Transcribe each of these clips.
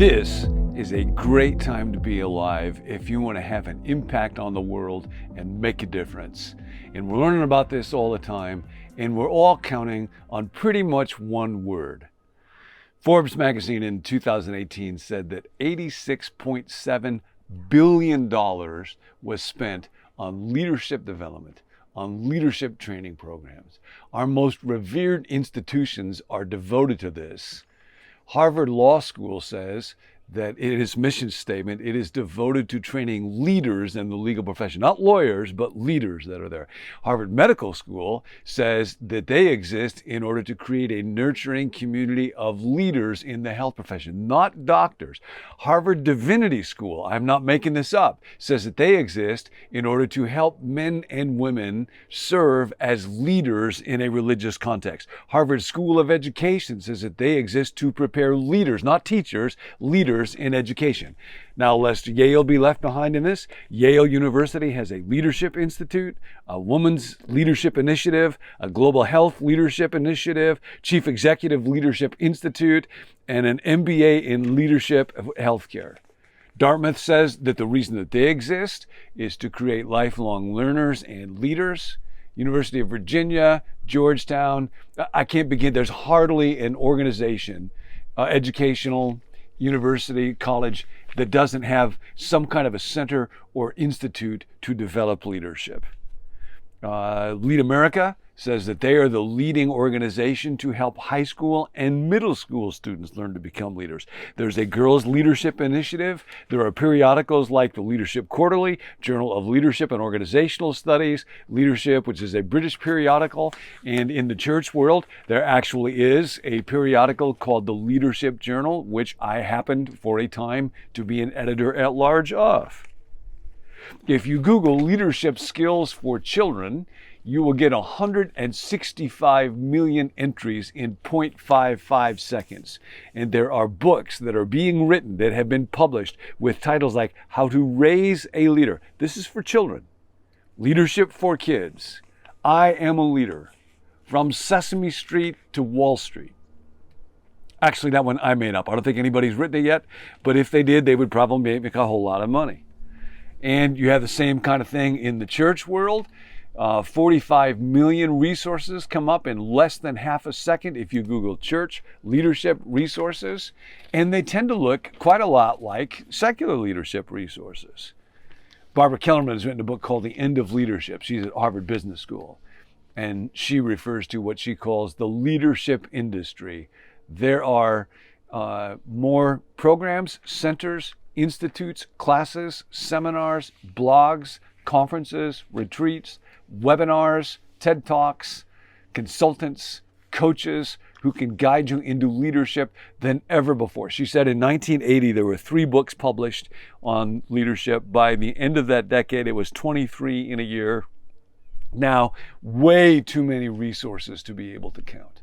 This is a great time to be alive if you want to have an impact on the world and make a difference. And we're learning about this all the time, and we're all counting on pretty much one word. Forbes magazine in 2018 said that $86.7 billion was spent on leadership development, on leadership training programs. Our most revered institutions are devoted to this. Harvard Law School says that in its mission statement, it is devoted to training leaders in the legal profession, not lawyers, but leaders that are there. Harvard Medical School says that they exist in order to create a nurturing community of leaders in the health profession, not doctors. Harvard Divinity School, I'm not making this up, says that they exist in order to help men and women serve as leaders in a religious context. Harvard School of Education says that they exist to prepare leaders, not teachers, leaders in education. Now, lest Yale be left behind in this, Yale University has a leadership institute, a women's leadership initiative, a global health leadership initiative, chief executive leadership institute, and an MBA in leadership of healthcare. Dartmouth says that the reason that they exist is to create lifelong learners and leaders. University of Virginia, Georgetown, I can't begin. There's hardly an organization, educational, university, college, that doesn't have some kind of a center or institute to develop leadership. Lead America says that they are the leading organization to help high school and middle school students learn to become leaders. There's a girls' leadership initiative. There are periodicals like the Leadership Quarterly, Journal of Leadership and Organizational Studies, Leadership, which is a British periodical. And in the church world, there actually is a periodical called the Leadership Journal, which I happened for a time to be an editor at large of. If you Google leadership skills for children, you will get 165 million entries in 0.55 seconds. And there are books that are being written that have been published with titles like How to Raise a Leader. This is for children. Leadership for Kids. I Am a Leader. From Sesame Street to Wall Street. Actually, that one I made up. I don't think anybody's written it yet, but if they did, they would probably make a whole lot of money. And you have the same kind of thing in the church world. 45 million resources come up in less than half a second if you Google church leadership resources. And they tend to look quite a lot like secular leadership resources. Barbara Kellerman has written a book called The End of Leadership. She's at Harvard Business School. And she refers to what she calls the leadership industry. There are more programs, centers, institutes, classes, seminars, blogs, conferences, retreats, webinars, TED Talks, consultants, coaches who can guide you into leadership than ever before. She said in 1980, there were 3 books published on leadership. By the end of that decade, it was 23 in a year. Now, way too many resources to be able to count.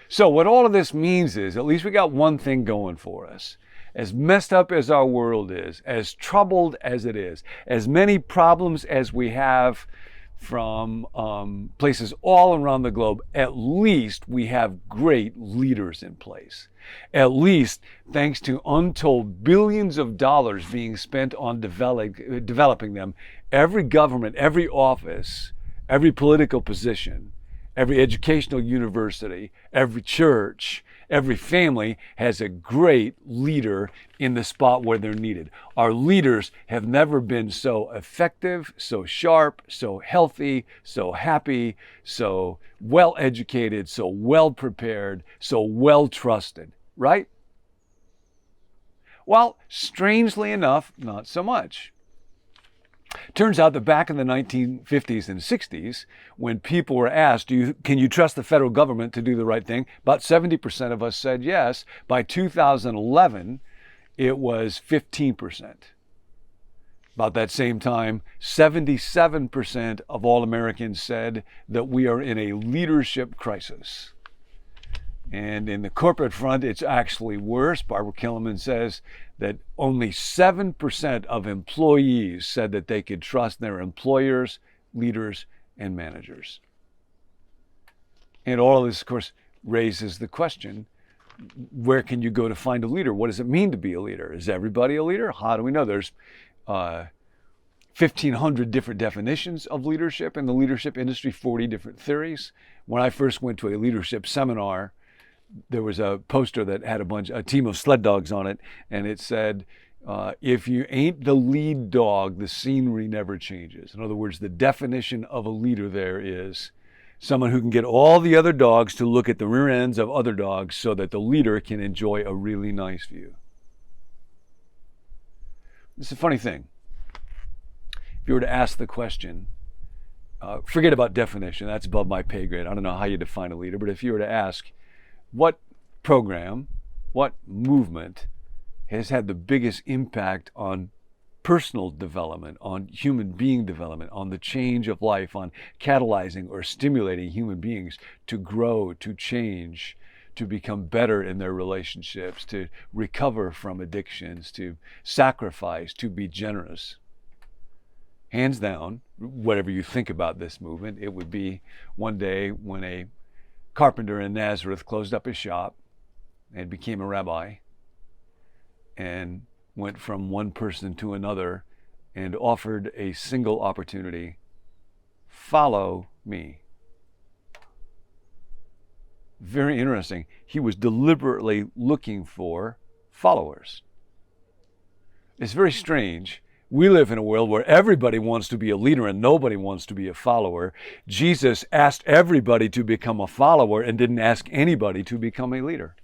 So what all of this means is, at least we got one thing going for us. As messed up as our world is, as troubled as it is, as many problems as we have from places all around the globe, at least we have great leaders in place. At least, thanks to untold billions of dollars being spent on developing them, every government, every office, every political position, every educational university, every church, every family has a great leader in the spot where they're needed. Our leaders have never been so effective, so sharp, so healthy, so happy, so well educated, so well prepared, so well trusted, right? Well, strangely enough, not so much. Turns out that back in the 1950s and 60s, when people were asked, can you trust the federal government to do the right thing? About 70% of us said yes. By 2011, it was 15%. About that same time, 77% of all Americans said that we are in a leadership crisis. And in the corporate front, it's actually worse. Barbara Kellerman says that only 7% of employees said that they could trust their employers, leaders, and managers. And all of this, of course, raises the question, where can you go to find a leader? What does it mean to be a leader? Is everybody a leader? How do we know? There's 1,500 different definitions of leadership in the leadership industry, 40 different theories. When I first went to a leadership seminar, there was a poster that had a team of sled dogs on it, and it said, if you ain't the lead dog, the scenery never changes. In other words, the definition of a leader there is someone who can get all the other dogs to look at the rear ends of other dogs so that the leader can enjoy a really nice view. It's a funny thing. If you were to ask the question, forget about definition, that's above my pay grade. I don't know how you define a leader, but if you were to ask, what program, what movement has had the biggest impact on personal development, on human being development, on the change of life, on catalyzing or stimulating human beings to grow, to change, to become better in their relationships, to recover from addictions, to sacrifice, to be generous? Hands down, whatever you think about this movement, it would be one day when a carpenter in Nazareth closed up his shop and became a rabbi and went from one person to another and offered a single opportunity: follow me. Very interesting. He was deliberately looking for followers. It's very strange. We live in a world where everybody wants to be a leader and nobody wants to be a follower. Jesus asked everybody to become a follower and didn't ask anybody to become a leader.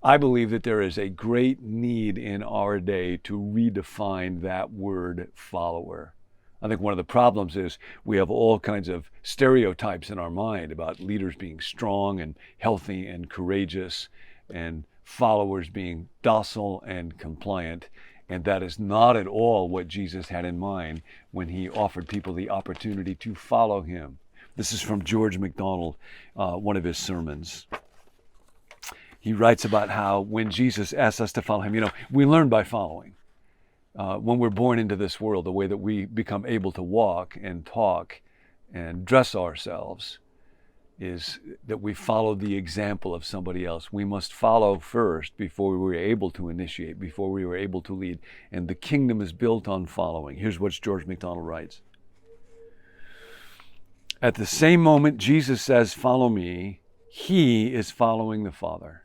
I believe that there is a great need in our day to redefine that word follower. I think one of the problems is we have all kinds of stereotypes in our mind about leaders being strong and healthy and courageous, and followers being docile and compliant. And that is not at all what Jesus had in mind when he offered people the opportunity to follow him. This is from George MacDonald, one of his sermons. He writes about how when Jesus asks us to follow him, we learn by following. When we're born into this world, the way that we become able to walk and talk and dress ourselves is that we follow the example of somebody else. We must follow first before we were able to initiate, before we were able to lead. And the kingdom is built on following. Here's what George MacDonald writes. At the same moment Jesus says, "Follow me," he is following the Father.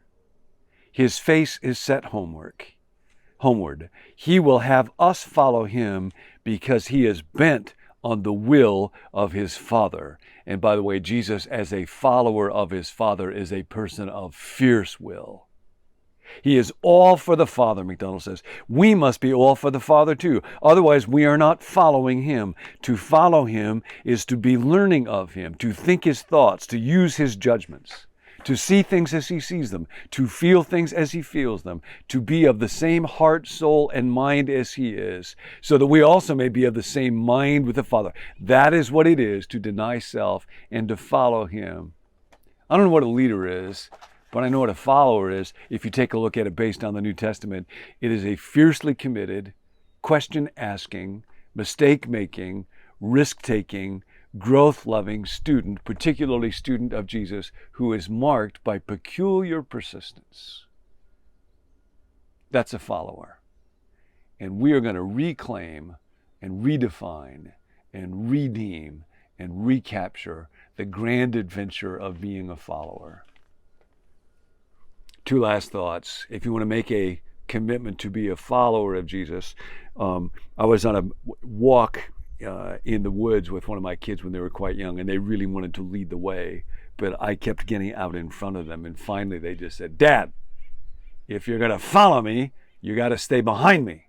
His face is set homeward. He will have us follow him because he is bent on the will of his Father. And by the way, Jesus, as a follower of his Father, is a person of fierce will. He is all for the Father, MacDonald says. We must be all for the Father too. Otherwise, we are not following him. To follow him is to be learning of him, to think his thoughts, to use his judgments, to see things as he sees them, to feel things as he feels them, to be of the same heart, soul, and mind as he is, so that we also may be of the same mind with the Father. That is what it is to deny self and to follow him. I don't know what a leader is, but I know what a follower is. If you take a look at it based on the New Testament, it is a fiercely committed, question-asking, mistake-making, risk-taking, growth-loving student, particularly student of Jesus, who is marked by peculiar persistence. That's a follower. And we are going to reclaim and redefine and redeem and recapture the grand adventure of being a follower. Two last thoughts. If you want to make a commitment to be a follower of Jesus, I was on a walk in the woods with one of my kids when they were quite young, and they really wanted to lead the way, but I kept getting out in front of them, and finally they just said, "Dad, if you're going to follow me, you got to stay behind me."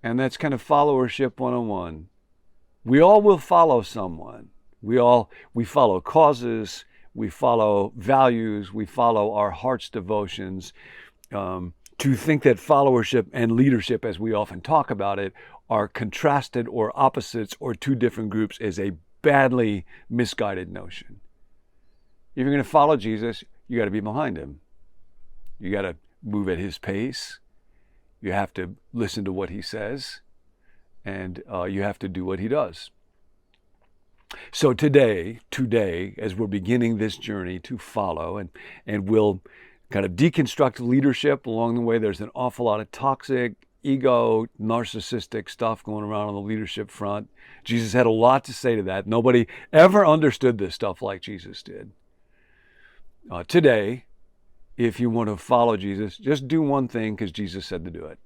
And that's kind of followership 101. We all will follow someone. We follow causes, we follow values, we follow our heart's devotions. To think that followership and leadership, as we often talk about it, are contrasted or opposites or two different groups is a badly misguided notion. If you're going to follow Jesus, you got to be behind him. You got to move at his pace. You have to listen to what he says, and you have to do what he does. So today, as we're beginning this journey to follow, and we'll kind of deconstruct leadership along the way. There's an awful lot of toxic, ego, narcissistic stuff going around on the leadership front. Jesus had a lot to say to that. Nobody ever understood this stuff like Jesus did. Today, if you want to follow Jesus, just do one thing because Jesus said to do it.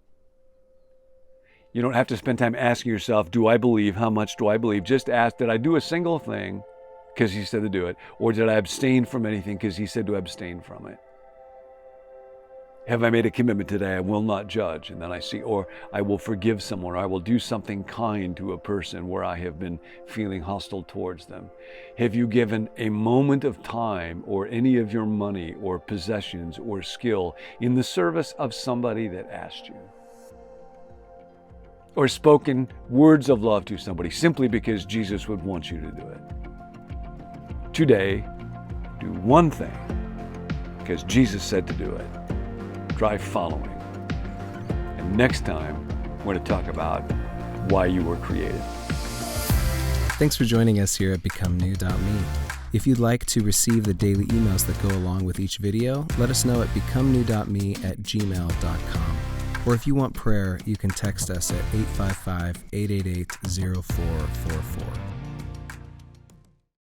You don't have to spend time asking yourself, do I believe? How much do I believe? Just ask, did I do a single thing because he said to do it? Or did I abstain from anything because he said to abstain from it? Have I made a commitment today? I will not judge. And then I see, or I will forgive someone, or I will do something kind to a person where I have been feeling hostile towards them. Have you given a moment of time or any of your money or possessions or skill in the service of somebody that asked you? Or spoken words of love to somebody simply because Jesus would want you to do it? Today, do one thing because Jesus said to do it. Try following. And next time, we're going to talk about why you were created. Thanks for joining us here at BecomeNew.me. If you'd like to receive the daily emails that go along with each video, let us know at BecomeNew.me@gmail.com. Or if you want prayer, you can text us at 855-888-0444.